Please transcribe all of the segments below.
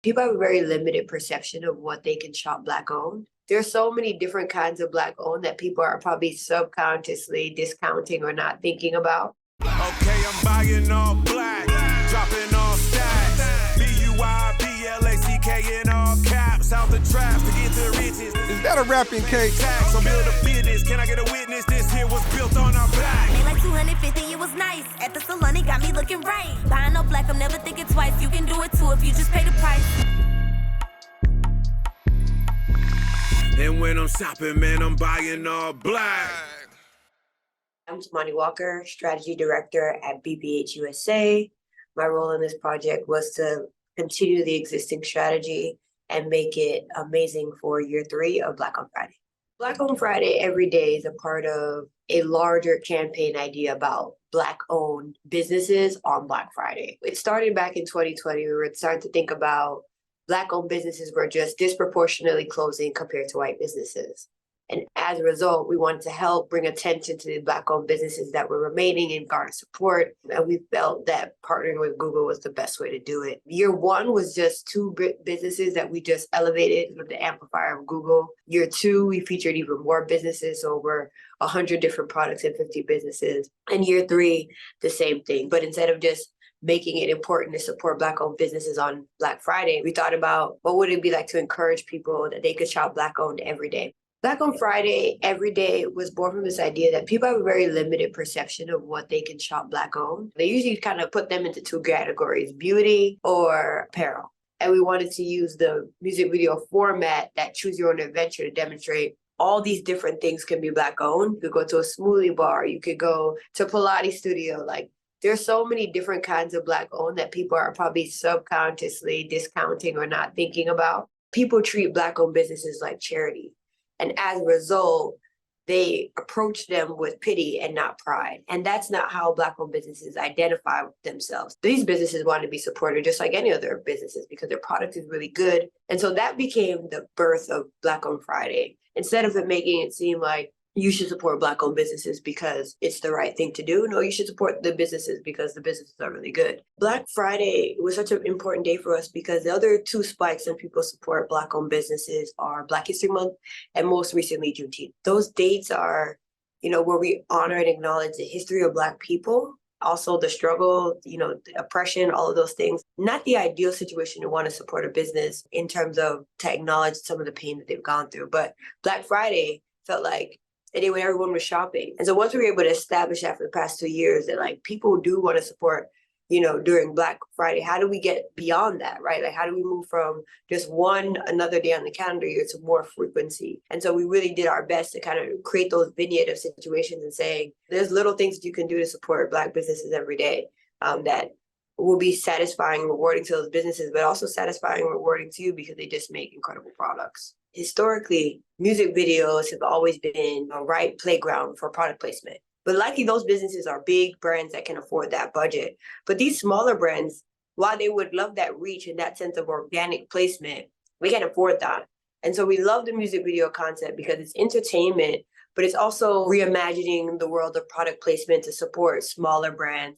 people have a very limited perception of what they can shop Black owned. There's so many different kinds of Black owned that people are probably subconsciously discounting or not thinking about. Okay, I'm buying all black, dropping all stacks. BUIBLACK in all caps, out the traps to get the riches. Is that a rapping cake? So build a business, can I get a witness? This here was built on our black. Made like 250, it was nice. At the salon, it got me looking right. Buying all black, I'm never thinking twice. You can do it too if you just pay the price. And when I'm shopping, man, I'm buying all black. I'm Timanni Walker, Strategy Director at BBH USA. My role in this project was to continue the existing strategy and make it amazing for year 3 of Black on Friday. Black on Friday every day is a part of a larger campaign idea about Black-owned businesses on Black Friday. It started back in 2020. We were starting to think about Black-owned businesses were just disproportionately closing compared to white businesses. And as a result, we wanted to help bring attention to the Black-owned businesses that were remaining and garner support. And we felt that partnering with Google was the best way to do it. Year 1 was just 2 businesses that we just elevated with the amplifier of Google. Year 2, we featured even more businesses, so over 100 different products and 50 businesses. And year 3, the same thing. But instead of just making it important to support Black-owned businesses on Black Friday, we thought about what would it be like to encourage people that they could shop Black-owned every day. Black on Friday every day was born from this idea that people have a very limited perception of what they can shop Black owned. They usually kind of put them into 2 categories, beauty or apparel. And we wanted to use the music video format, that choose your own adventure, to demonstrate all these different things can be Black owned. You could go to a smoothie bar, you could go to Pilates studio. Like, there's so many different kinds of Black owned that people are probably subconsciously discounting or not thinking about. People treat Black owned businesses like charity. And as a result, they approach them with pity and not pride. And that's not how Black-owned businesses identify with themselves. These businesses want to be supported just like any other businesses because their product is really good. And so that became the birth of Black on Friday. Instead of it making it seem like you should support Black-owned businesses because it's the right thing to do. No, you should support the businesses because the businesses are really good. Black Friday was such an important day for us because the other 2 spikes in people support Black-owned businesses are Black History Month and most recently Juneteenth. Those dates are, where we honor and acknowledge the history of Black people, also the struggle, the oppression, all of those things. Not the ideal situation to want to support a business in terms of to acknowledge some of the pain that they've gone through. But Black Friday felt like a day when everyone was shopping. And so once we were able to establish that for the past 2 years, that like people do want to support, during Black Friday, how do we get beyond that, right? Like, how do we move from just another day on the calendar year to more frequency? And so we really did our best to kind of create those vignette of situations and saying, there's little things that you can do to support Black businesses every day that will be satisfying and rewarding to those businesses, but also satisfying and rewarding to you because they just make incredible products. Historically, music videos have always been a right playground for product placement. But likely those businesses are big brands that can afford that budget. But these smaller brands, while they would love that reach and that sense of organic placement, we can't afford that. And so we love the music video concept because it's entertainment, but it's also reimagining the world of product placement to support smaller brands.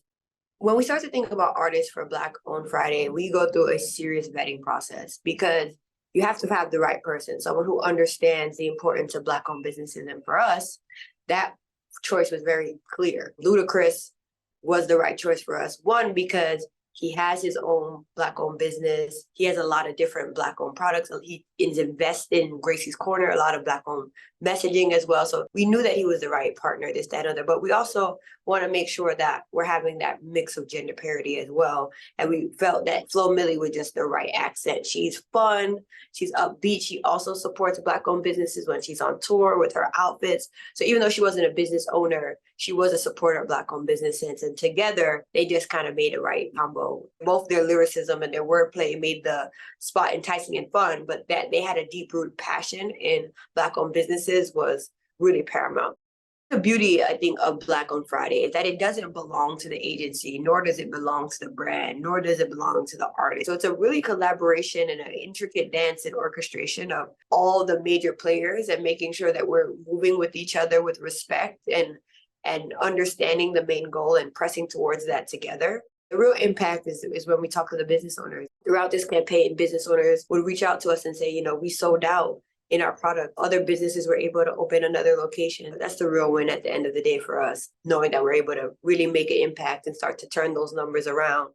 When we start to think about artists for Black on Friday, we go through a serious vetting process because you have to have the right person, someone who understands the importance of Black-owned businesses. And for us, that choice was very clear. Ludacris was the right choice for us. One, because he has his own Black-owned business. He has a lot of different Black-owned products. He is invested in Gracie's Corner, a lot of Black-owned messaging as well. So we knew that he was the right partner, this, that, and other. But we also want to make sure that we're having that mix of gender parity as well. And we felt that Flo Milli was just the right accent. She's fun. She's upbeat. She also supports Black-owned businesses when she's on tour with her outfits. So even though she wasn't a business owner, she was a supporter of Black-owned businesses. And together, they just kind of made a right combo. Both their lyricism and their wordplay made the spot enticing and fun, but that they had a deep-rooted passion in Black-owned businesses was really paramount. The beauty, I think, of Black on Friday is that it doesn't belong to the agency, nor does it belong to the brand, nor does it belong to the artist. So it's a really collaboration and an intricate dance and orchestration of all the major players and making sure that we're moving with each other with respect and understanding the main goal and pressing towards that together. The real impact is when we talk to the business owners. Throughout this campaign, business owners would reach out to us and say, we sold out in our product. Other businesses were able to open another location. That's the real win at the end of the day for us, knowing that we're able to really make an impact and start to turn those numbers around.